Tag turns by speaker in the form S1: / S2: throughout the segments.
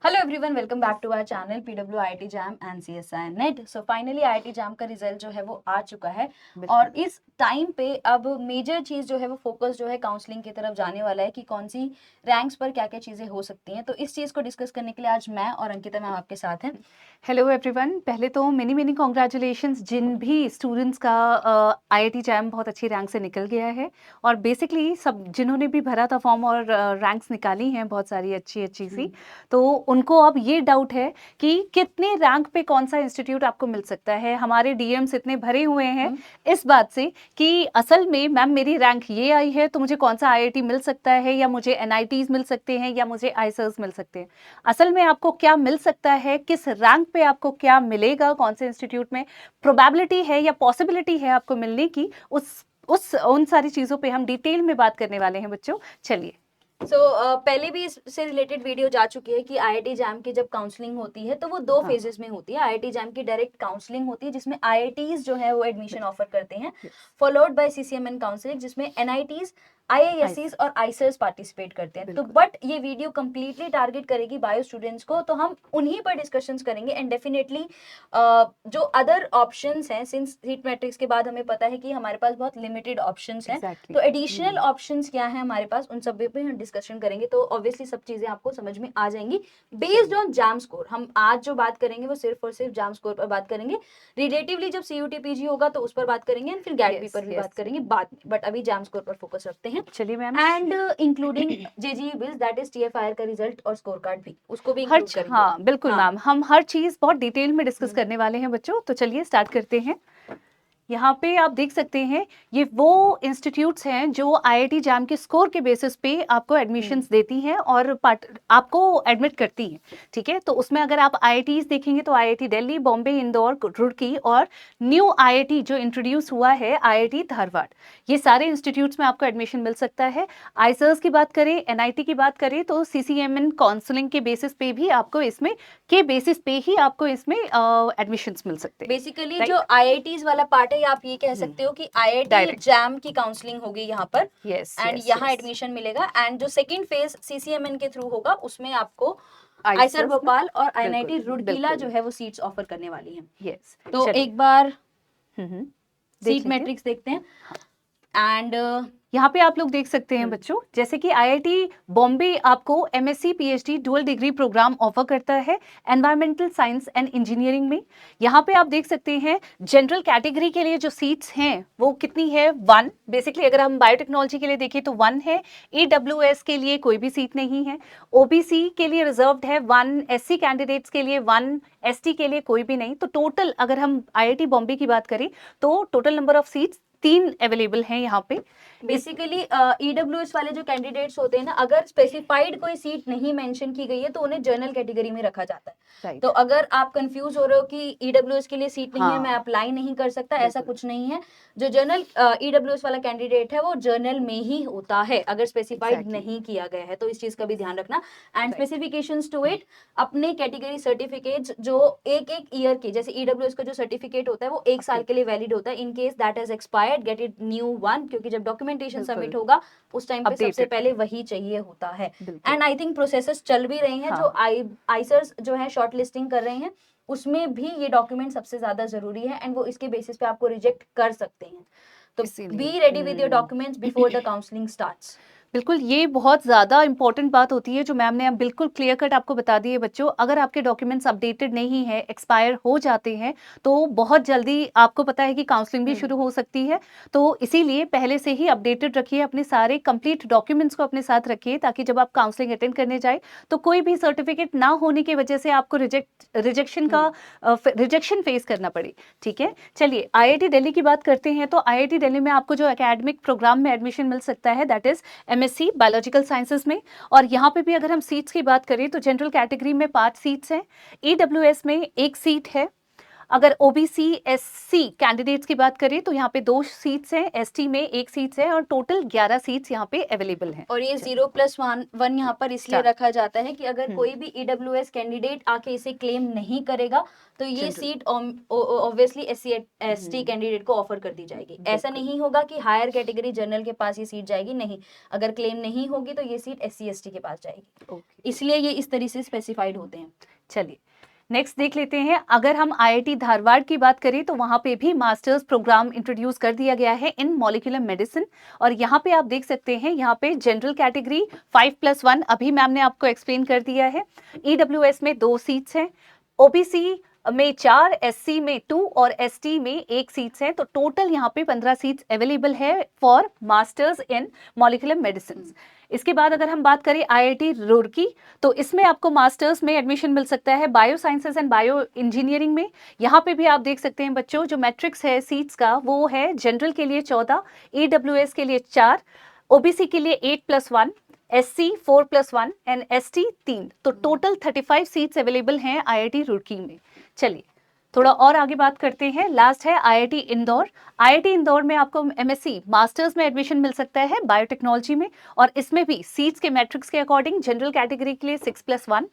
S1: Hello everyone, welcome back to our channel PW IIT JAM and CSI NET. So finally IIT JAM का result जो है वो आ चुका है और इस टाइम पे अब मेजर चीज जो है वो फोकस जो है काउंसलिंग की तरफ जाने वाला है कि कौन सी रैंक्स पर क्या क्या चीजें हो सकती हैं। तो इस चीज को डिस्कस करने के लिए आज मैं और अंकिता मैम आपके साथ हैं।
S2: हेलो एवरीवन, पहले तो मेनी मेनी कॉन्ग्रेचुलेशंस जिन भी स्टूडेंट्स का आईआईटी जैम बहुत अच्छी रैंक से निकल गया है। और बेसिकली सब जिन्होंने भी भरा था फॉर्म और रैंक्स निकाली हैं बहुत सारी अच्छी अच्छी सी, तो उनको अब ये डाउट है कि कितने रैंक पे कौन सा इंस्टीट्यूट आपको मिल सकता है। हमारे डीएम्स इतने भरे हुए हैं इस बात से कि असल में मैम मेरी रैंक ये आई है तो मुझे कौन सा आईआईटी मिल सकता है, या मुझे एनआईटीज मिल सकते हैं, या मुझे आईसर्स मिल सकते हैं। असल में आपको क्या मिल सकता है, किस रैंक पे आपको क्या मिलेगा, कौन से इंस्टीट्यूट में प्रोबेबिलिटी है या पॉसिबिलिटी है आपको मिलने की, उस उन सारी चीजों पे हम डिटेल में बात करने वाले हैं बच्चों। चलिए।
S1: पहले भी इससे रिलेटेड वीडियो जा चुकी है कि आईआईटी जैम की जब काउंसलिंग होती है तो वो दो फेजेस में होती है। आईआईटी जैम की डायरेक्ट काउंसलिंग होती है जिसमें आईआईटीज जो है वो एडमिशन ऑफर करते हैं, फॉलोड बाय सीसीएमएन काउंसलिंग जिसमें एनआईटीज, आईआईएससीज और आईसर्स पार्टिसिपेट करते हैं। तो बट ये वीडियो कंप्लीटली टारगेट करेगी बायो स्टूडेंट्स को, तो हम उन्हीं पर डिस्कशंस करेंगे। एंड डेफिनेटली जो अदर ऑप्शंस हैं, सिंस सीट मैट्रिक्स के बाद हमें पता है कि हमारे पास बहुत लिमिटेड ऑप्शंस हैं, तो एडिशनल ऑप्शंस क्या है हमारे पास, उन सब पे हम डिस्कशन करेंगे। तो ऑब्वियसली सब चीजें आपको समझ में आ जाएंगी बेस्ड ऑन जैम स्कोर। हम आज जो बात करेंगे वो सिर्फ और सिर्फ जैम स्कोर पर बात करेंगे। रिलेटिवली जब सीयूटी पीजी होगा तो उस पर बात करेंगे, एंड फिर गैट पर भी बात करेंगे बाद में, बट अभी जैम स्कोर पर फोकस रखते हैं।
S2: चलिए मैम।
S1: एंड इंक्लूडिंग जेजी बिल्स, दैट इज टीएफआईआर का रिजल्ट और स्कोर कार्ड भी, उसको भी इंक्लूड करेंगे।
S2: हाँ बिल्कुल मैम, हम हर चीज बहुत डिटेल में डिस्कस करने वाले हैं बच्चों। तो चलिए स्टार्ट करते हैं। यहाँ पे आप देख सकते हैं ये वो इंस्टीट्यूट्स हैं जो आईआईटी जैम के स्कोर के बेसिस पे आपको एडमिशंस देती हैं और आपको एडमिट करती हैं। ठीक है, तो उसमें अगर आप आईआईटीज देखेंगे तो आईआईटी दिल्ली, बॉम्बे, इंदौर, रुड़की और न्यू आईआईटी जो इंट्रोड्यूस हुआ है आईआईटी धारवाड़, ये सारे इंस्टीट्यूट्स में आपको एडमिशन मिल सकता है। आईसर्स की बात करें, एनआईटी की बात करें तो सीसीएमएन काउंसलिंग के बेसिस पे भी आपको इसमें एडमिशंस मिल सकते हैं।
S1: बेसिकली जो आईआईटीज वाला पार्ट है, आप ये कह सकते हो कि आईआईटी जैम की काउंसलिंग होगी यहाँ पर, एंड यहाँ एडमिशन मिलेगा। एंड जो सेकंड फेज सीसीएमएन के थ्रू होगा उसमें आपको आईसर भोपाल और आईआईटी रुड़कीला जो है वो सीट्स ऑफर करने वाली हैं। तो एक बार सीट मैट्रिक्स देखते हैं। एंड
S2: यहाँ पे आप लोग देख सकते हैं बच्चों, जैसे कि आईआईटी बॉम्बे आपको MSc PhD dual degree programme offer करता है एनवायरमेंटल साइंस एंड इंजीनियरिंग में। यहाँ पे आप देख सकते हैं जनरल कैटेगरी के लिए जो सीट्स हैं वो कितनी है, 1। बेसिकली अगर हम बायोटेक्नोलॉजी के लिए देखें तो 1 है। ईडब्ल्यूएस के लिए कोई भी सीट नहीं है। ओबीसी के लिए रिजर्व्ड है 1, एससी कैंडिडेट्स के लिए 1, एसटी के लिए कोई भी नहीं। तो टोटल अगर हम आईआईटी बॉम्बे की बात करें तो total number of seats 3 available हैं यहाँ पे।
S1: बेसिकली ईडब्ल्यूएस वाले जो कैंडिडेट्स होते हैं ना, अगर स्पेसिफाइड कोई सीट नहीं मेंशन की गई है तो उन्हें जनरल कैटेगरी में रखा जाता है। तो अगर आप कंफ्यूज हो रहे हो कि ईडब्ल्यूएस के लिए सीट नहीं है, मैं अप्लाई नहीं कर सकता, ऐसा कुछ नहीं है। जो जनरल ईडब्ल्यूएस वाला कैंडिडेट है वो जर्नल में ही होता है अगर स्पेसिफाइड नहीं किया गया है, तो इस चीज का भी ध्यान रखना। एंड स्पेसिफिकेशंस टू इट, अपने कैटेगरी सर्टिफिकेट्स जो एक ईयर के, जैसे ईडब्ल्यूएस का जो सर्टिफिकेट होता है वो 1 साल के लिए वैलिड होता है। In case that has expired, get it new one, क्योंकि जब डॉक्यूमेंटेशन सबमिट होगा उस टाइम पे सबसे पहले वही चाहिए होता है। एंड आई थिंक प्रोसेसेस चल भी रही हैं। जो आईसर्स जो है शॉर्ट लिस्टिंग कर रहे हैं उसमें भी ये डॉक्यूमेंट सबसे ज्यादा जरूरी है, एंड वो इसके बेसिस पे आपको रिजेक्ट कर सकते हैं। तो be ready with your documents before the counselling starts.
S2: बिल्कुल, ये बहुत ज़्यादा इंपॉर्टेंट बात होती है जो मैम ने अब बिल्कुल क्लियर कट आपको बता दी है बच्चों। अगर आपके डॉक्यूमेंट्स अपडेटेड नहीं है, एक्सपायर हो जाते हैं, तो बहुत जल्दी आपको पता है कि काउंसलिंग भी शुरू हो सकती है। तो इसीलिए पहले से ही अपडेटेड रखिए, अपने सारे कंप्लीट डॉक्यूमेंट्स को अपने साथ रखिए, ताकि जब आप काउंसलिंग अटेंड करने जाए तो कोई भी सर्टिफिकेट ना होने की वजह से आपको रिजेक्शन फेस करना पड़े। ठीक है, चलिए आईआईटी दिल्ली की बात करते हैं। तो आईआईटी दिल्ली में आपको जो एकेडमिक प्रोग्राम में एडमिशन मिल सकता है that is MSc biological sciences में। और यहाँ पे भी अगर हम सीट्स की बात करें तो जनरल कैटेगरी में 5 सीट्स हैं, ईडब्ल्यूएस में 1 सीट है, अगर ओबीसी एससी कैंडिडेट्स की बात करें तो यहाँ पे 2 सीट्स हैं, एसटी में 1 सीट्स है और टोटल 11 सीट्स यहाँ पे अवेलेबल हैं।
S1: और ये 0+1 यहाँ पर इसलिए रखा जाता है कि अगर कोई भी ईडब्ल्यूएस कैंडिडेट आके इसे क्लेम नहीं करेगा तो ये सीट ऑब्वियसली एससी कैंडिडेट को ऑफर कर दी जाएगी। ऐसा नहीं होगा कि हायर कैटेगरी जनरल के पास ये सीट जाएगी, नहीं, अगर क्लेम नहीं होगी तो ये सीट एससी एसटी के पास जाएगी। इसलिए ये इस तरह से स्पेसिफाइड होते हैं।
S2: चलिए नेक्स्ट देख लेते हैं। अगर हम आईआईटी धारवाड़ की बात करें तो वहां पे भी मास्टर्स प्रोग्राम इंट्रोड्यूस कर दिया गया है इन मॉलिक्यूलर मेडिसिन, और यहाँ पे आप देख सकते हैं यहाँ पे जनरल कैटेगरी 5+1 अभी मैम ने आपको एक्सप्लेन कर दिया है। ईडब्ल्यूएस में 2 सीट्स हैं, ओबीसी में 4, एससी में 2 और एसटी में 1 सीट्स हैं, तो टोटल यहाँ पे 15 सीट्स अवेलेबल है for masters in molecular medicine. इसके बाद अगर हम बात करें आईआईटी रुड़की तो इसमें आपको मास्टर्स में एडमिशन मिल सकता है bio sciences and bio engineering में। यहाँ पे भी आप देख सकते हैं बच्चों, जो मैट्रिक्स है सीट्स का वो है जनरल के लिए 14, ईडब्ल्यूएस के लिए 4, ओबीसी के लिए 8+1, एससी 4+1 एंड एसटी 3, तो टोटल 35 सीट्स अवेलेबल हैं आईआईटी रुड़की में। चलिए थोड़ा और आगे बात करते हैं। लास्ट है आईआईटी इंदौर। आईआईटी इंदौर में आपको एमएससी मास्टर्स में एडमिशन मिल सकता है बायोटेक्नोलॉजी में, और इसमें भी सीट्स के मैट्रिक्स के अकॉर्डिंग जनरल कैटेगरी के लिए 6+1,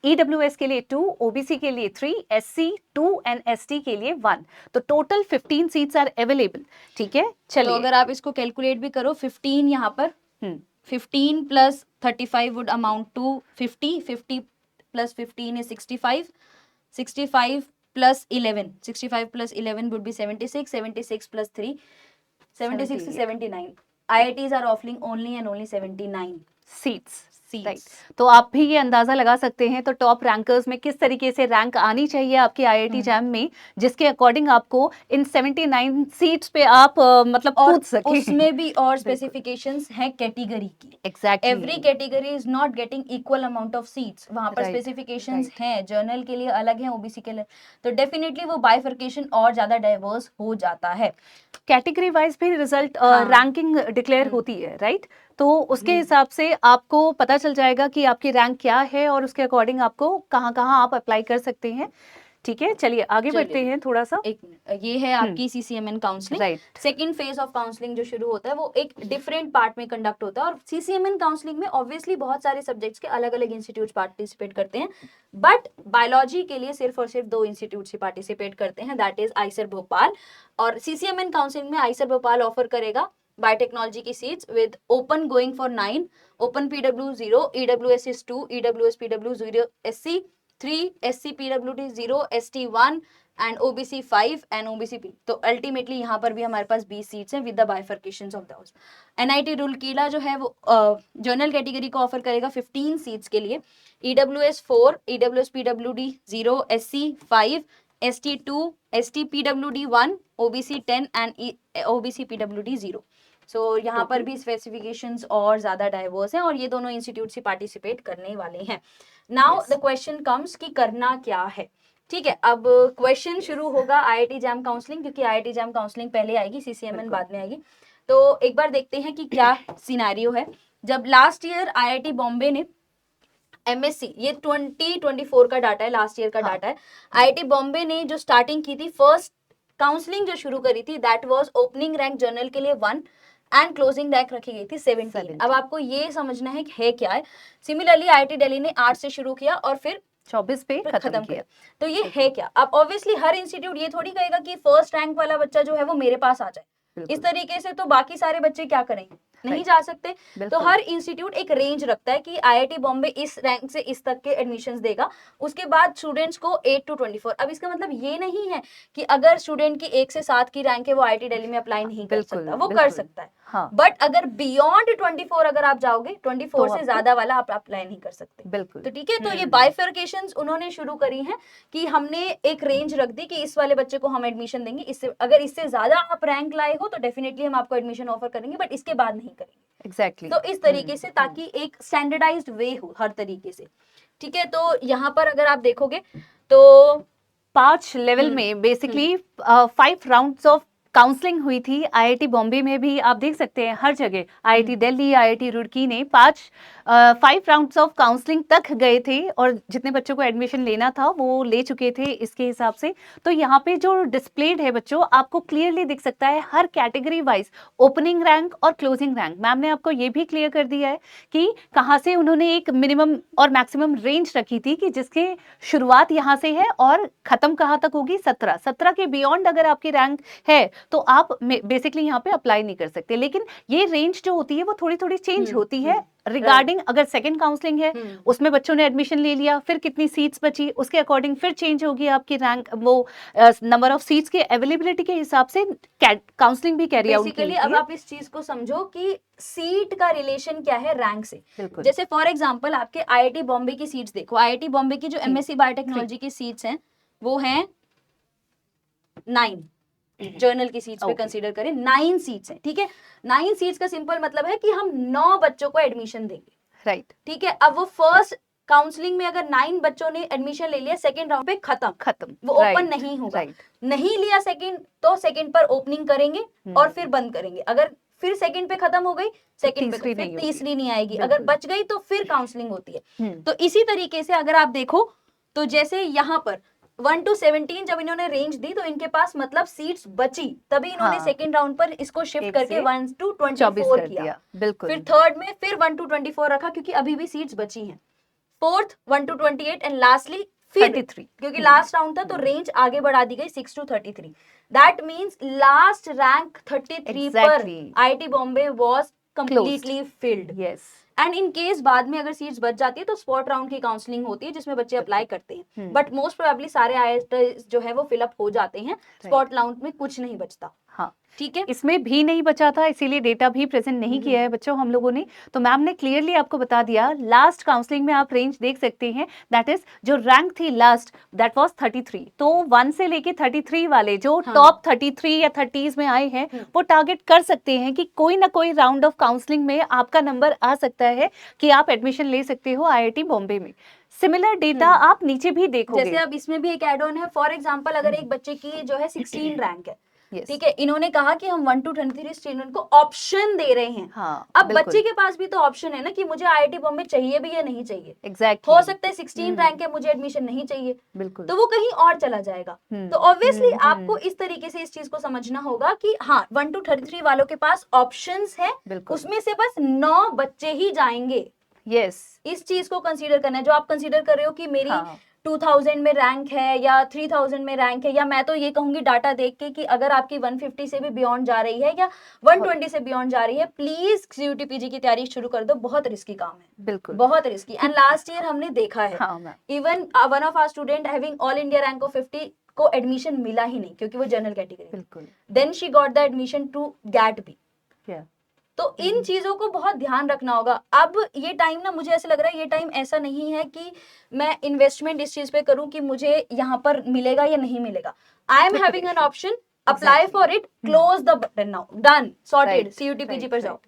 S2: ईडब्ल्यूएस के लिए 2, ओबीसी के लिए 3, एससी 2 एंड एसटी के लिए 1, तो टोटल 15 सीट्स आर अवेलेबल। ठीक है, चलिए
S1: तो अगर आप इसको कैलकुलेट भी करो 15 यहाँ पर 15 + 35 would amount to 50, 50 + 15 is 65, 65 + 11, 65 + 11 would be 76, 76 + 3, 76 to 79. IITs are offering only and only 79
S2: seats.
S1: seats.
S2: Right, तो आप भी ये अंदाजा लगा सकते हैं तो टॉप रैंकर्स में किस तरीके से रैंक आनी चाहिए आपके आईआईटी जैम में, जिसके अकॉर्डिंग आपको इन 79 सीट्स पे आप मतलब कूद सके।
S1: उसमें भी और स्पेसिफिकेशंस हैं कैटेगरी की।
S2: Exactly,
S1: every category is not getting equal amount of seats, वहां पर स्पेसिफिकेशंस हैं, जर्नल के लिए अलग है, ओबीसी के लिए, तो डेफिनेटली वो बाइफर्केशन और ज्यादा डाइवर्स हो जाता है।
S2: कैटेगरी वाइज भी रिजल्ट रैंकिंग डिक्लेयर होती है, राइट? तो उसके हिसाब से आपको पता चल जाएगा कि आपकी रैंक क्या है और उसके अकॉर्डिंग आपको कहाँ कहाँ आप अप्लाई कर सकते हैं। ठीक है, चलिए आगे बढ़ते हैं थोड़ा सा।
S1: एक मिनट, ये है आपकी CCMN counselling.
S2: Right,
S1: second phase of counselling जो शुरू होता है वो एक डिफरेंट पार्ट में कंडक्ट होता है, और सीसीएमएन काउंसलिंग में ऑब्वियसली बहुत सारे सब्जेक्ट्स के अलग अलग इंस्टीट्यूट पार्टिसिपेट करते हैं, बट बायोलॉजी के लिए सिर्फ और सिर्फ 2 इंस्टीट्यूट ही पार्टिसिपेट करते हैं, दैट इज आइसर भोपाल। और सीसीएमएन काउंसलिंग में आइसर भोपाल ऑफर करेगा बायोटेक्नोलॉजी की seats with open going for 9, open PW 0, EWS is 2, EWS PW 0, SC 3, SC PWD 0, ST 1 and OBC 5 and OBC P. तो अल्टीमेटली यहाँ पर भी हमारे पास 20 सीट्स हैं with the bifurcations of those. NIT रुड़कीला जो है वो जनरल कैटेगरी को ऑफर करेगा 15 सीट्स के लिए, EWS 4, EWS PWD 0, SC 5, ST 2, ST PWD 1, OBC 10 and OBC PWD 0। सो यहाँ पर भी स्पेसिफिकेशंस और ज्यादा डाइवर्स हैं, और ये दोनों इंस्टीट्यूट से पार्टिसिपेट करने वाले हैं। नाउ द क्वेश्चन कम्स कि करना क्या है। ठीक है, अब क्वेश्चन शुरू होगा आईआईटी जैम काउंसलिंग, क्योंकि आईआईटी जैम काउंसलिंग पहले आएगी, सीसीएमएन बाद में आएगी। तो एक बार देखते हैं कि क्या सिनेरियो है। जब लास्ट ईयर आईआईटी बॉम्बे ने एमएससी, ये 2024 का डाटा है, लास्ट ईयर का डाटा है, आईआईटी बॉम्बे ने जो स्टार्टिंग की थी, फर्स्ट काउंसलिंग जो शुरू करी थी, that was opening rank general के लिए 1 एंड क्लोजिंग रैंक रखी गई थी 17। अब आपको ये समझना है कि है क्या है। सिमिलरली आईआईटी दिल्ली ने 8 से शुरू किया और फिर
S2: 24 पे खत्म किया।
S1: तो ये है क्या? अब ऑब्वियसली हर इंस्टीट्यूट ये थोड़ी कहेगा कि फर्स्ट रैंक वाला बच्चा जो है वो मेरे पास आ जाए। इस तरीके से तो बाकी सारे बच्चे क्या करेंगे, नहीं जा सकते। तो हर इंस्टीट्यूट एक रेंज रखता है कि आईआईटी बॉम्बे इस रैंक से इस तक के एडमिशंस देगा, उसके बाद स्टूडेंट्स को 8 to 24। अब इसका मतलब ये नहीं है कि अगर स्टूडेंट की 1 से 7 की रैंक है वो आईआईटी दिल्ली में अप्लाई नहीं कर सकता, वो कर सकता है। बट अगर बियॉन्ड 24 अगर आप जाओगे, 24 से ज्यादा वाला आप अप्लाई नहीं कर सकते।
S2: बिल्कुल,
S1: तो ठीक है, तो ये बाइफर्केशंस उन्होंने शुरू करी हैं कि हमने एक रेंज रख दी कि इस वाले बच्चे को हम एडमिशन देंगे, इससे अगर इससे ज्यादा आप रैंक लाए हो तो डेफिनेटली हम आपको एडमिशन ऑफर करेंगे, बट इसके बाद नहीं करेंगे।
S2: एग्जैक्टली,
S1: तो इस तरीके से, ताकि एक स्टैंडर्डाइज्ड वे हो हर तरीके से। ठीक है, तो यहाँ पर अगर आप देखोगे तो
S2: 5 लेवल में बेसिकली 5 राउंड्स ऑफ काउंसलिंग हुई थी आईआईटी बॉम्बे में भी, आप देख सकते हैं हर जगह, आईआईटी दिल्ली, आईआईटी रुड़की ने 5 राउंड्स ऑफ काउंसलिंग तक गए थे और जितने बच्चों को एडमिशन लेना था वो ले चुके थे इसके हिसाब से। तो यहाँ पे जो डिस्प्लेड है बच्चों, आपको क्लियरली दिख सकता है हर कैटेगरी वाइज ओपनिंग रैंक और क्लोजिंग रैंक। मैम ने आपको ये भी क्लियर कर दिया है कि कहाँ से उन्होंने एक मिनिमम और मैक्सिमम रेंज रखी थी कि जिसके शुरुआत यहाँ से है और खत्म कहाँ तक होगी, 17 के बियॉन्ड अगर आपकी रैंक है तो आप बेसिकली यहाँ पे अप्लाई नहीं कर सकते। लेकिन ये रेंज जो होती है वो थोड़ी थोड़ी चेंज होती है रिगार्डिंग अगर सेकंड काउंसलिंग है उसमें बच्चों ने एडमिशन ले लिया, फिर कितनी सीट्स बची उसके अकॉर्डिंग फिर चेंज होगी आपकी रैंक, वो नंबर ऑफ सीट्स के अवेलेबिलिटी के हिसाब से काउंसलिंग भी कैरी आउट
S1: बेसिकली अब आप इस चीज को समझो कि सीट का रिलेशन क्या है रैंक से।
S2: बिल्कुल।
S1: जैसे फॉर एग्जांपल आपके आईआईटी बॉम्बे की सीट्स देखो, आईआईटी बॉम्बे की जो एमएससी बायोटेक्नोलॉजी की सीट्स हैं वो हैं 9, जर्नल की सीट्स पे कंसीडर करें 9 सीट्स हैं, ठीक है। 9 सीट्स का सिंपल मतलब है कि हम 9 बच्चों को एडमिशन देंगे,
S2: राइट,
S1: ठीक है। अब वो फर्स्ट काउंसलिंग में अगर 9 बच्चों ने एडमिशन ले लिया, सेकंड राउंड पे खत्म, वो ओपन नहीं होगा। नहीं लिया सेकंड तो सेकंड पर ओपनिंग करेंगे और फिर बंद करेंगे। अगर फिर सेकंड पे खत्म हो गई, सेकंड पे फिर तीसरी नहीं आएगी, अगर बच गई तो फिर काउंसलिंग होती है। तो इसी तरीके से अगर आप देखो तो जैसे यहाँ पर 1 to 17 जब इन्होंने रेंज दी तो इनके पास मतलब सीट्स बची, तभी इन्होंने सेकंड राउंड पर इसको शिफ्ट करके 1 to 24 किया।
S2: बिल्कुल।
S1: फिर थर्ड में फिर 1 to 24 रखा क्योंकि अभी भी सीट्स बची हैं। फोर्थ 1 to 28 एंड लास्टली 33 क्योंकि लास्ट राउंड था तो रेंज आगे बढ़ा दी गई 6 to 33। That means last rank 33 पर IIT Bombay was completely filled.
S2: Yes.
S1: And in case बाद में अगर सीट्स बच जाती है तो स्पॉट राउंड की काउंसलिंग होती है जिसमें बच्चे अप्लाई करते हैं, बट मोस्ट प्रोबेबली सारे आईआईटी जो है वो फिलअप हो जाते हैं, स्पॉट राउंड में कुछ नहीं बचता।
S2: हाँ,
S1: ठीक है,
S2: इसमें भी नहीं बचा था इसीलिए डेटा भी प्रेजेंट नहीं किया है बच्चों हम लोगों ने। तो मैम ने क्लियरली आपको बता दिया, लास्ट काउंसलिंग में आप रेंज देख सकते हैं, दैट इज जो रैंक थी लास्ट दैट वाज 33। तो 1 से लेके 33 वाले जो टॉप 33 या 30s में आए हैं वो टारगेट कर सकते हैं कि कोई ना कोई राउंड ऑफ काउंसलिंग में आपका नंबर आ सकता है कि आप एडमिशन ले सकते हो आईआईटी बॉम्बे में। सिमिलर डेटा आप नीचे भी देखोगे।
S1: जैसे अब इसमें भी एक एड ऑन है, फॉर एग्जांपल अगर एक बच्चे की जो है 16 रैंक है, ठीक है, इन्होंने कहा कि हम 1 to 23 स्टूडेंट को ऑप्शन दे रहे हैं। अब बच्चे के पास भी तो ऑप्शन है ना कि मुझे आईआईटी बॉम्बे चाहिए भी या नहीं चाहिए।
S2: एग्जैक्टली।
S1: हो सकता है 16 रैंक है, मुझे एडमिशन नहीं चाहिए,
S2: बिल्कुल,
S1: तो वो कहीं और चला जाएगा। तो ऑब्वियसली आपको इस तरीके से इस चीज को समझना होगा कि हाँ 1 to 33 वालों के पास ऑप्शंस है, उसमें से बस 9 बच्चे ही जाएंगे।
S2: यस,
S1: इस चीज को कंसीडर करना है। जो आप कंसीडर कर रहे हो कि मेरी 2000 में रैंक है या 3000 में रैंक है, या मैं तो ये कहूंगी डाटा देख के कि अगर आपकी 150 से भी बियॉन्ड जा रही है या 120 से बियॉन्ड जा रही है, प्लीज सीयूटी पीजी की तैयारी शुरू कर दो। बहुत रिस्की काम है,
S2: बिल्कुल
S1: बहुत रिस्की। एंड लास्ट ईयर हमने देखा है, even one of our student having all India rank of 50 को एडमिशन मिला ही नहीं क्योंकि वो जनरल कैटेगरी।
S2: बिल्कुल।
S1: Then she got the admission to GAT B. तो इन चीजों को बहुत ध्यान रखना होगा। अब ये टाइम ना, मुझे ऐसा लग रहा है ये टाइम ऐसा नहीं है कि मैं इन्वेस्टमेंट इस चीज पे करूं कि मुझे यहाँ पर मिलेगा या नहीं मिलेगा। I am having an option, apply for it, close the button now, done, sorted, CUET PG पर जाओ।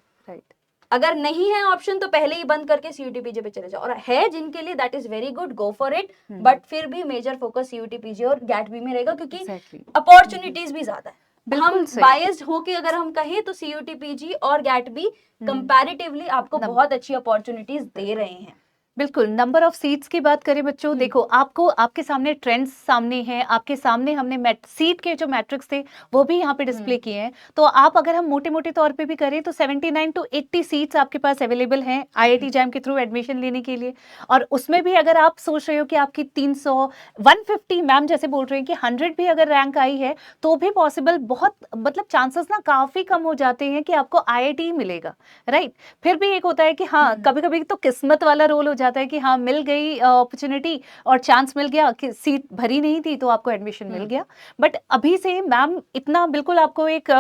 S1: अगर नहीं है ऑप्शन तो पहले ही बंद करके सीयूटी पीजी पे चले जाओ, और है जिनके लिए that is very good, go for it. But फिर भी मेजर फोकस सीयूटी पीजी और गैट बी में रहेगा क्योंकि अपॉर्चुनिटीज भी ज्यादा है। हम बायस्ड हो के अगर हम कहें तो सीयूटी पीजी और गैट बी कंपैरेटिवली आपको बहुत अच्छी अपॉर्चुनिटीज दे रहे हैं।
S2: बिल्कुल। नंबर ऑफ सीट्स की बात करें बच्चों, देखो आपको आपके सामने ट्रेंड्स सामने हैं, आपके सामने हमने सीट के जो मैट्रिक्स थे वो भी यहाँ पे डिस्प्ले किए हैं। तो आप अगर हम मोटे मोटे तौर पे भी करें तो 79 to 80 सीट्स आपके पास अवेलेबल हैं आईआईटी जैम के थ्रू एडमिशन लेने के लिए। और उसमें भी अगर आप सोच रहे हो कि आपकी 300 150 मैम जैसे बोल रहे हैं कि 100 भी अगर रैंक आई है तो भी पॉसिबल, बहुत मतलब चांसेस ना काफी कम हो जाते हैं कि आपको आईआईटी मिलेगा, राइट। फिर भी एक होता है कि हाँ कभी कभी तो किस्मत वाला रोल हो जाता है कि हाँ मिल गई अपॉर्चुनिटी और चांस मिल गया कि सीट भरी नहीं थी तो आपको एडमिशन मिल गया। बट अभी से मैम इतना बिल्कुल आपको एक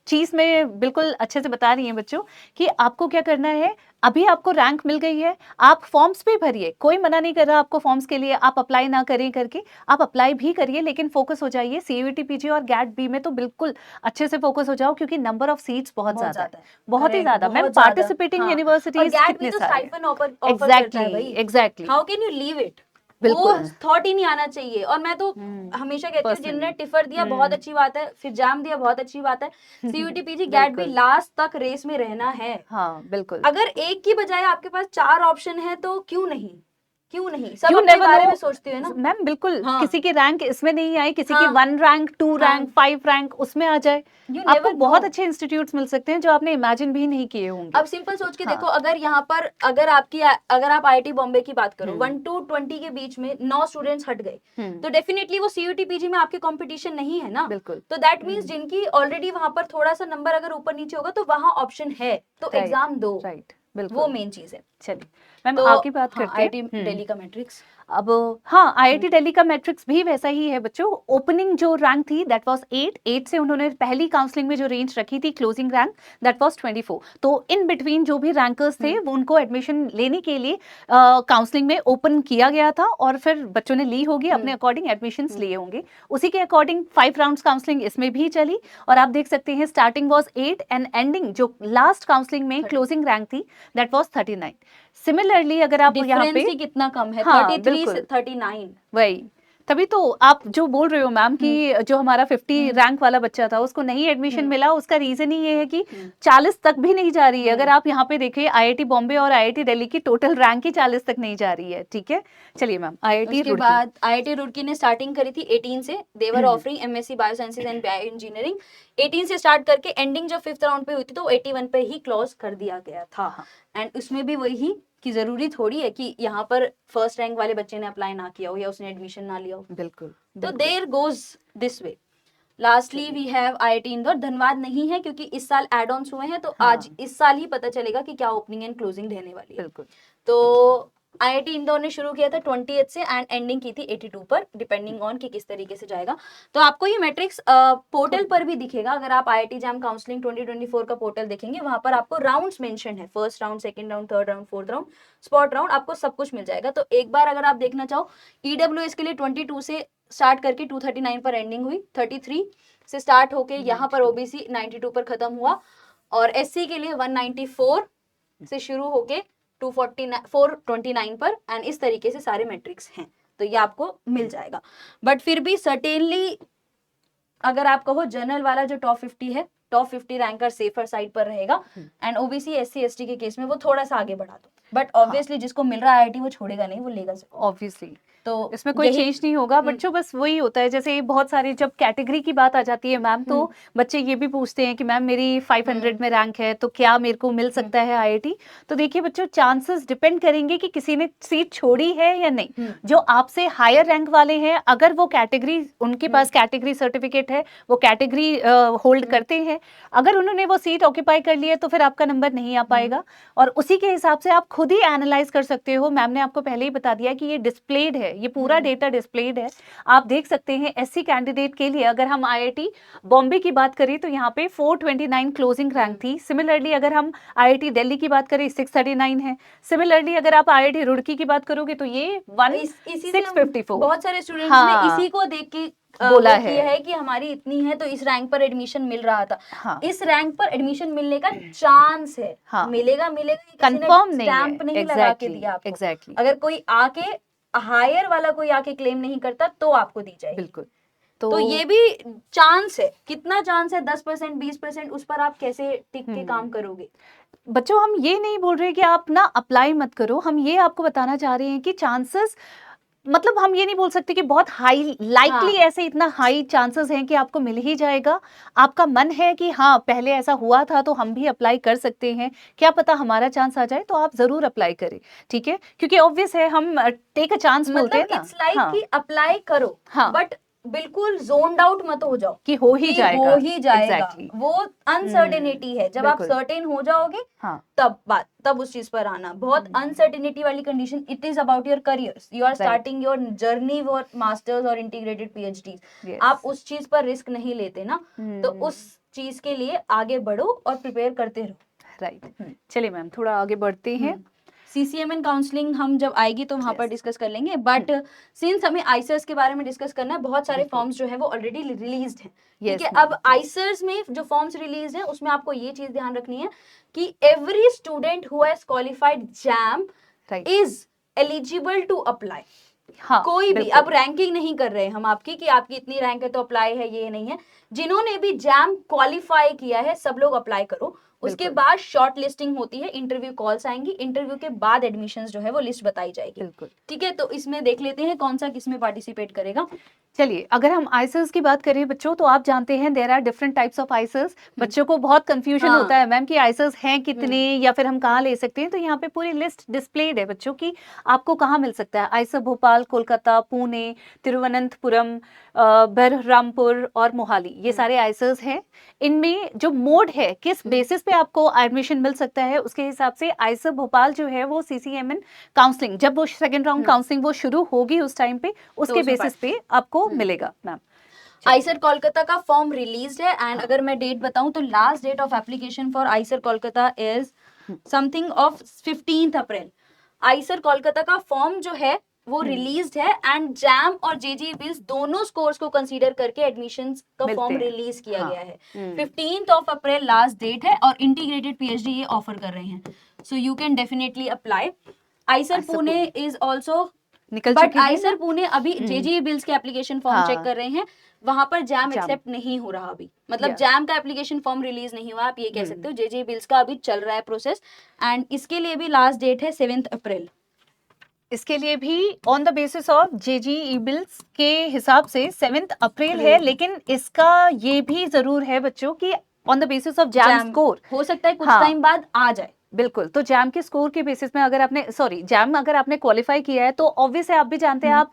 S2: चीज में बिल्कुल अच्छे से बता रही हैं बच्चों कि आपको क्या करना है। अभी आपको रैंक मिल गई है, आप फॉर्म्स भी भरिए, कोई मना नहीं कर रहा आपको फॉर्म्स के लिए आप अप्लाई ना करें करके, आप अप्लाई भी करिए, लेकिन फोकस हो जाइए सीयूटी पीजी और गैट बी में तो बिल्कुल अच्छे से फोकस हो जाओ क्योंकि नंबर ऑफ सीट्स बहुत ज्यादा है, बहुत ही ज्यादा। मैम पार्टिसिपेटिंग यूनिवर्सिटीज कितने सारे, exactly,
S1: how can you leave it? वो
S2: बिल्कुल।
S1: थॉट ही नहीं आना चाहिए। और मैं तो हमेशा कहती हूँ
S2: Personally.
S1: जिनने टिफर दिया बहुत अच्छी बात है, फिर जैम दिया बहुत अच्छी बात है, सीयूटी पीजी गैट भी
S2: बिल्कुल।
S1: लास्ट तक रेस में रहना है।
S2: हाँ बिल्कुल।
S1: अगर एक की बजाय आपके पास 4 ऑप्शन है तो क्यों नहीं, क्यों नहीं, सब
S2: You
S1: अपने
S2: never
S1: बारे
S2: know.
S1: में सोचते हैं ना।
S2: मैम बिल्कुल,
S1: हाँ
S2: किसी की रैंक इसमें नहीं आई, किसी की
S1: हाँ
S2: 1 रैंक 2
S1: हाँ,
S2: रैंक 5 रैंक उसमें आ जाए।
S1: यू
S2: आपको
S1: नेवर
S2: बहुत
S1: नो।
S2: अच्छे इंस्टीट्यूट्स मिल सकते हैं जो आपने इमेजिन भी नहीं किए होंगे।
S1: अब सिंपल सोच के
S2: हाँ।
S1: देखो, अगर यहाँ पर अगर आप आईआईटी बॉम्बे की बात करो, 1 to 20 के बीच में 9 स्टूडेंट्स हट गए, तो डेफिनेटली वो सीयूटी पीजी में आपके कंपटीशन नहीं है ना।
S2: बिल्कुल।
S1: तो दैट मींस जिनकी ऑलरेडी वहां पर थोड़ा सा नंबर अगर ऊपर नीचे होगा तो वहां ऑप्शन है, तो
S2: राइट
S1: एग्जाम दो।
S2: राइट
S1: वो
S2: बिल्कुल।
S1: मेन चीज है।
S2: चलिए मैम
S1: तो
S2: आगे बात
S1: हाँ,
S2: करते हैं।
S1: आईआईटी दिल्ली का मैट्रिक्स।
S2: अब हाँ, आईआईटी दिल्ली का मैट्रिक्स भी वैसा ही है बच्चों। ओपनिंग जो रैंक थी दैट वाज 8 से उन्होंने पहली काउंसलिंग में जो रेंज रखी थी क्लोजिंग रैंक दैट वाज 24। तो इन बिटवीन जो भी रैंकर्स थे वो उनको एडमिशन लेने के लिए काउंसलिंग में ओपन किया गया था और फिर बच्चों ने ली होगी, अपने अकॉर्डिंग एडमिशंस लिए होंगे। उसी के अकॉर्डिंग 5 राउंड्स काउंसलिंग इसमें भी चली और आप देख सकते हैं स्टार्टिंग वाज 8 एंड एंडिंग जो लास्ट काउंसलिंग में क्लोजिंग रैंक थी दैट वाज 39। सिमिलरली अगर आप यहाँ
S1: डिफरेंस
S2: पे
S1: ही कितना कम है,
S2: हाँ
S1: 33
S2: बिल्कुल
S1: से 39।
S2: वही, तभी तो आप जो बोल रहे हो मैम कि जो हमारा 50 रैंक वाला बच्चा था उसको नहीं एडमिशन मिला, उसका रीजन ही ये है कि 40 तक भी नहीं जा रही है। अगर आप यहाँ पे देखिए आईआईटी बॉम्बे और आईआईटी दिल्ली की टोटल रैंक ही 40 तक नहीं जा रही है। ठीक है, चलिए मैम आईआईटी
S1: उसके
S2: रुड़की।
S1: बाद आईआईटी रुड़की ने स्टार्टिंग करी थी 18 से। They are offering MSc biosciences and bio engineering. 18 से स्टार्ट करके एंडिंग जब 5th राउंड पे हुई थी तो 81 पे ही क्लोज कर दिया गया था। एंड उसमें भी वही कि जरूरी थोड़ी है कि यहाँ पर फर्स्ट रैंक वाले बच्चे ने अप्लाई ना किया हो या उसने एडमिशन ना लिया हो।
S2: बिल्कुल
S1: तो there goes this way. Lastly we have IIT Indore. Dhanbad नहीं है क्योंकि इस साल एड ऑन्स हुए हैं, तो आज इस साल ही पता चलेगा कि क्या ओपनिंग एंड क्लोजिंग रहने वाली है।
S2: बिल्कुल।
S1: तो आईआईटी इंदौर ने शुरू किया था 28 से एंड एंडिंग की थी 82 पर, डिपेंडिंग ऑन कि किस तरीके से जाएगा। तो आपको ये मैट्रिक्स पोर्टल पर भी दिखेगा। अगर आप आईआईटी जैम काउंसलिंग 2024 का पोर्टल देखेंगे, वहां पर आपको राउंड्स मेंशन है, first round, second round, third round, fourth round, spot round, आपको सब कुछ मिल जाएगा। तो एक बार अगर आप देखना चाहो, ईडब्ल्यूएस के लिए 22 से स्टार्ट करके 239 पर एंडिंग हुई, 33 से स्टार्ट होके यहाँ पर ओबीसी 92 पर खत्म हुआ, और एससी के लिए 194 से शुरू होके 429 पर, एंड इस तरीके से सारे मैट्रिक्स हैं। तो ये आपको मिल जाएगा। बट फिर भी सर्टेनली अगर आप कहो जनरल वाला जो टॉप 50 है, टॉप 50 रैंकर सेफर साइड पर रहेगा, एंड ओबीसी एससी एसटी के केस में वो थोड़ा सा आगे बढ़ा दो। बट ऑब्वियसली जिसको मिल रहा है आईआईटी वो छोड़ेगा नहीं, वो लेगा
S2: ऑब्वियसली,
S1: तो
S2: इसमें कोई चेंज नहीं होगा। बट जो बस वही होता है, जैसे बहुत सारी जब कैटेगरी की बात आ जाती है मैम, तो बच्चे ये भी पूछते हैं कि मैम मेरी 500 में रैंक है तो क्या मेरे को मिल सकता है आईआईटी। तो देखिए बच्चों, चांसेस डिपेंड करेंगे कि किसी ने सीट छोड़ी है या नहीं। जो आपसे हायर रैंक वाले हैं, अगर वो कैटेगरी, उनके पास कैटेगरी सर्टिफिकेट है, वो कैटेगरी होल्ड करते हैं, अगर उन्होंने वो सीट ऑक्यूपाई कर ली है तो फिर आपका नंबर नहीं आ पाएगा। और उसी के हिसाब से आप खुद ही एनालाइज कर सकते हो। मैम ने आपको पहले ही बता दिया कि ये डिस्प्लेड है, ये पूरा डेटा डिस्प्लेड है, आप देख सकते हैं। एससी कैंडिडेट के लिए अगर हम आईआईटी बॉम्बे की बात करें तो यहाँ पे 429 क्लोजिंग रैंक थी। सिमिलरली अगर हम आईआईटी दिल्ली की बात करें 639 है। सिमिलरली अगर आप आईआईटी रुड़की की बात करोगे तो ये 1654।
S1: बहुत सारे स्टूडेंट्स ने इसी को देख के
S2: बोला
S1: है कि हमारी इतनी है तो इस रैंक पर एडमिशन मिल रहा था।
S2: हाँ।
S1: इस रैंक पर एडमिशन मिलने का चांस है।
S2: हाँ।
S1: मिलेगा
S2: कंफर्म नहीं है,
S1: स्टैंप नहीं लगा के दिया आपको।
S2: एग्जैक्टली।
S1: अगर कोई आके हायर वाला कोई आके क्लेम नहीं करता तो आपको दी जाएगी।
S2: बिल्कुल।
S1: तो ये भी चांस है। कितना चांस है? 10%, 20%, उस पर आप कैसे टिक के काम करोगे?
S2: बच्चों, हम ये नहीं बोल रहे कि आप ना अप्लाई मत करो, हम ये आपको बताना चाह रहे हैं कि चांसेस, मतलब हम ये नहीं बोल सकते कि बहुत हाई लाइकली, ऐसे इतना हाई चांसेस हैं कि आपको मिल ही जाएगा। आपका मन है कि हाँ पहले ऐसा हुआ था तो हम भी अप्लाई कर सकते हैं, क्या पता हमारा चांस आ जाए, तो आप जरूर अप्लाई करें। ठीक है, क्योंकि ऑब्वियस है, हम टेक अ चांस बोलते हैं ना।
S1: इट्स लाइक कि अप्लाई करो, बट बिल्कुल जोन्ड आउट मत हो जाओ
S2: कि हो ही जाएगा।
S1: Exactly. वो अनसर्टेनिटी है। जब आप सर्टेन हो जाओगे तब उस चीज पर आना। बहुत अनसर्टेनिटी वाली condition. It is about your career, you are starting your journey for masters और इंटीग्रेटेड पीएचडी। आप उस चीज पर रिस्क नहीं लेते ना, तो उस चीज के लिए आगे बढ़ो और प्रिपेयर करते रहो।
S2: राइट। चलिए मैम थोड़ा आगे बढ़ते हैं।
S1: सीसीएमएन काउंसलिंग हम जब आएगी तो वहां पर डिस्कस कर लेंगे। बट सिंस हमें आइसर्स के बारे में डिस्कस करना है, बहुत सारे फॉर्म्स जो है वो ऑलरेडी रिलीज्ड हैं। ठीक है, अब आइसर्स में जो फॉर्म्स रिलीज हैं उसमें आपको ये चीज ध्यान रखनी है कि every student who has qualified JAM is eligible to apply.
S2: हाँ,
S1: कोई भी,
S2: बिल्कुल।
S1: अब रैंकिंग नहीं कर रहे हम आपकी कि आपकी इतनी रैंक है तो अप्लाई है, ये नहीं है। जिन्होंने भी जैम क्वालिफाई किया है सब लोग अप्लाई करो। उसके
S2: बिल्कुल।
S1: बाद शॉर्ट लिस्टिंग होती है, इंटरव्यू कॉल्स आएंगी, इंटरव्यू के बाद एडमिशंस जो है वो लिस्ट बताई जाएगी।
S2: बिल्कुल।
S1: ठीक है, तो इसमें देख लेते हैं कौन सा किसमें पार्टिसिपेट करेगा।
S2: चलिए, अगर हम आइसर्स की बात करें बच्चों, तो आप जानते हैं there are different types of IISERs. बच्चों को बहुत कंफ्यूजन
S1: हाँ।
S2: होता है मैम कि आइसर्स हैं कितने या फिर हम कहाँ ले सकते हैं। तो यहाँ पे पूरी लिस्ट डिस्प्लेड है बच्चों की, आपको कहाँ मिल सकता है। आइसर भोपाल, कोलकाता, पुणे, तिरुवनंतपुरम, बरहरामपुर और मोहाली, ये सारे आइसर्स हैं। इनमें जो मोड है, किस बेसिस पे आपको एडमिशन मिल सकता है, उसके हिसाब से आइसर भोपाल जो है वो CCMN काउंसलिंग, जब वो सेकेंड राउंड काउंसलिंग वो शुरू होगी उस टाइम पे, उसके
S1: उसमें
S2: बेसिस पे आपको मिलेगा मैम।
S1: आइसर कोलकाता का फॉर्म रिलीज है एंड अगर मैं डेट बताऊं तो last date of application for IISER Kolkata is something of 15 April. IISER Kolkata का फॉर्म जो है वो रिलीज्ड है एंड जैम और जेजी बिल्स दोनों स्कोर्स को कंसीडर करके एडमिशंस का
S2: मिलते
S1: फॉर्म
S2: हैं।
S1: रिलीज किया
S2: हाँ।
S1: गया है। 15 अप्रैल लास्ट डेट है और इंटीग्रेटेड पीएचडी ये ऑफर कर रहे हैं, so you can definitely apply. Eicher
S2: Eicher
S1: Pune is also
S2: निकल
S1: बट
S2: चुकी है
S1: आइसर
S2: ना?
S1: पुणे अभी जेजे बिल्स के एप्लीकेशन फॉर्म
S2: हाँ।
S1: चेक कर रहे हैं, वहां पर जैम
S2: जैम।
S1: एक्सेप्ट नहीं हो रहा अभी, मतलब
S2: Yeah.
S1: जैम का एप्लीकेशन फॉर्म रिलीज नहीं हुआ, आप ये कह सकते हो। जेजे बिल्स का अभी चल रहा है प्रोसेस एंड इसके लिए भी लास्ट डेट है 7 अप्रैल।
S2: इसके लिए भी on the basis of JGE bills के हिसाब से 7 अप्रैल है, लेकिन इसका ये भी जरूर है बच्चों कि on the basis of jam score
S1: हो सकता है कुछ
S2: हाँ।
S1: टाइम बाद आ जाए।
S2: बिल्कुल, तो जैम के स्कोर के बेसिस में अगर आपने जैम अगर आपने क्वालिफाई किया है तो ऑब्वियस है, आप भी जानते हैं,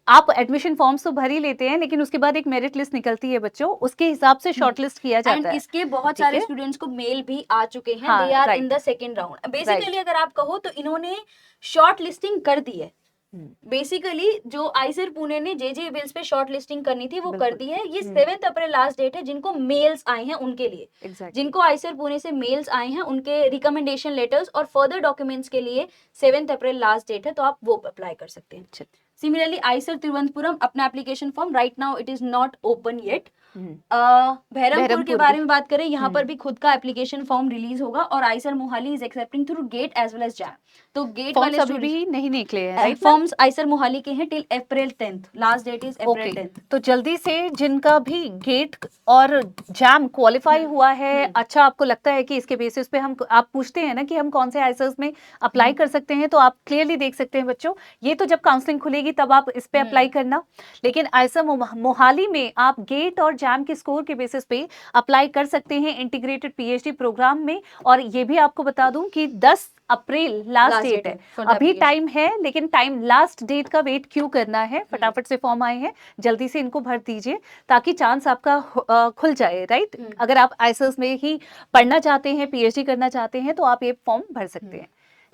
S2: आप एडमिशन फॉर्म्स तो भर ही लेते हैं, लेकिन उसके बाद एक मेरिट लिस्ट निकलती है बच्चों, उसके हिसाब से शॉर्टलिस्ट किया जाता है।
S1: इसके बहुत
S2: ठीक
S1: सारे
S2: है?
S1: स्टूडेंट्स को मेल भी आ चुके हैं,
S2: हाँ,
S1: they are
S2: right.
S1: In the second round. Basically अगर आप कहो तो इन्होंने शॉर्ट लिस्टिंग कर दी है। बेसिकली जो आइसर पुणे ने जेजे बिल्स पे शॉर्ट लिस्टिंग करनी थी वो कर दी है। ये 7 अप्रैल लास्ट डेट है। जिनको मेल्स आए हैं उनके लिए, जिनको आइसर पुणे से मेल्स आए हैं उनके रिकमेंडेशन लेटर्स और फर्दर डॉक्यूमेंट्स के लिए 7 अप्रैल लास्ट डेट है, तो आप वो अप्लाई कर सकते हैं। सिमिलरली आइसर तिरुवनंतपुरम अपना application form right now it is not open yet. Berhampur के बारे में बात करें, यहाँ पर भी खुद का एप्लीकेशन फॉर्म रिलीज होगा और IISER Mohali is accepting through GATE as well as JAM. तो गेट वाले
S2: अभी भी नहीं निकले हैं, राइट?
S1: फॉर्म्स आइसर मोहाली के हैं till April 10th, last date is April 10th।
S2: तो जल्दी से जिनका भी गेट और जैम क्वालिफाई हुआ है, अच्छा आपको लगता है कि इसके बेसिस पे हम, आप पूछते हैं ना कि हम कौन से आइसर्स में अप्लाई कर सकते हैं, तो आप क्लियरली देख सकते हैं बच्चों, ये तो जब काउंसलिंग खुलेगी तब आप इस पे अप्लाई करना, लेकिन आइसर मोहाली में आप गेट और जैम के स्कोर के बेसिस पे अप्लाई कर सकते हैं इंटीग्रेटेड पीएचडी प्रोग्राम में। और ये भी आपको बता दूं कि 10 अप्रैल लास्ट डेट है, अभी टाइम है, लेकिन टाइम लास्ट डेट का वेट क्यों करना है? फटाफट से फॉर्म आए हैं, जल्दी से इनको भर दीजिए ताकि चांस आपका खुल जाए, राइट? अगर आप आइसर्स में ही पढ़ना चाहते हैं, पीएचडी करना चाहते हैं, तो आप ये फॉर्म भर सकते हैं।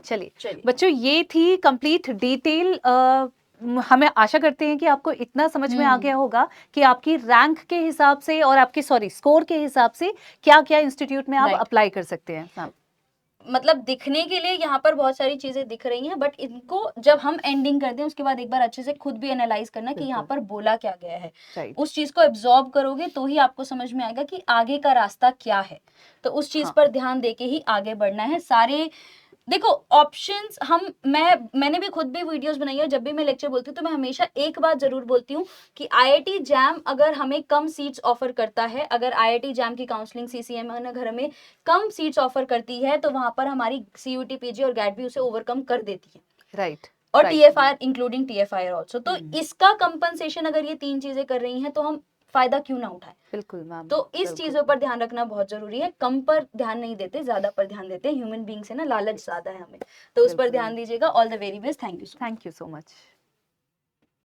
S2: चलिए बच्चों, ये थी कंप्लीट डिटेल। हमें आशा करते हैं कि आपको इतना समझ में आ गया होगा कि आपकी रैंक के हिसाब से और आपके स्कोर के हिसाब से क्या क्या इंस्टीट्यूट में आप अप्लाई कर सकते हैं।
S1: मतलब दिखने के लिए यहाँ पर बहुत सारी चीजें दिख रही हैं, बट इनको जब हम एंडिंग कर दें उसके बाद एक बार अच्छे से खुद भी एनालाइज करना कि यहाँ पर बोला क्या गया है। उस चीज को एब्जॉर्ब करोगे तो ही आपको समझ में आएगा कि आगे का रास्ता क्या है। तो उस चीज पर ध्यान देके ही आगे बढ़ना है। सारे देखो ऑप्शंस मैंने भी खुद भी वीडियोस बनाई है, जब भी मैं लेक्चर बोलती हूँ तो मैं हमेशा एक बात जरूर बोलती हूँ कि आईआईटी जैम अगर हमें कम सीट्स ऑफर करता है, अगर आईआईटी जैम की काउंसलिंग CCMN अगर हमें कम सीट्स ऑफर करती है, तो वहां पर हमारी CUT PG और गैट भी उसे ओवरकम कर देती है,
S2: राइट?
S1: और TFR इंक्लूडिंग TFIR ऑल्सो। तो इसका कंपनसेशन अगर ये 3 चीजें कर रही हैं तो हम फायदा क्यों ना उठाएं?
S2: बिल्कुल मैम।
S1: तो इस चीजों पर ध्यान रखना बहुत जरूरी है। कम पर ध्यान नहीं देते, ज्यादा पर ध्यान देते हैं। ह्यूमन बीइंग्स है ना, लालच ज्यादा है हमें, तो उस पर ध्यान दीजिएगा। All the very best. Thank you so much.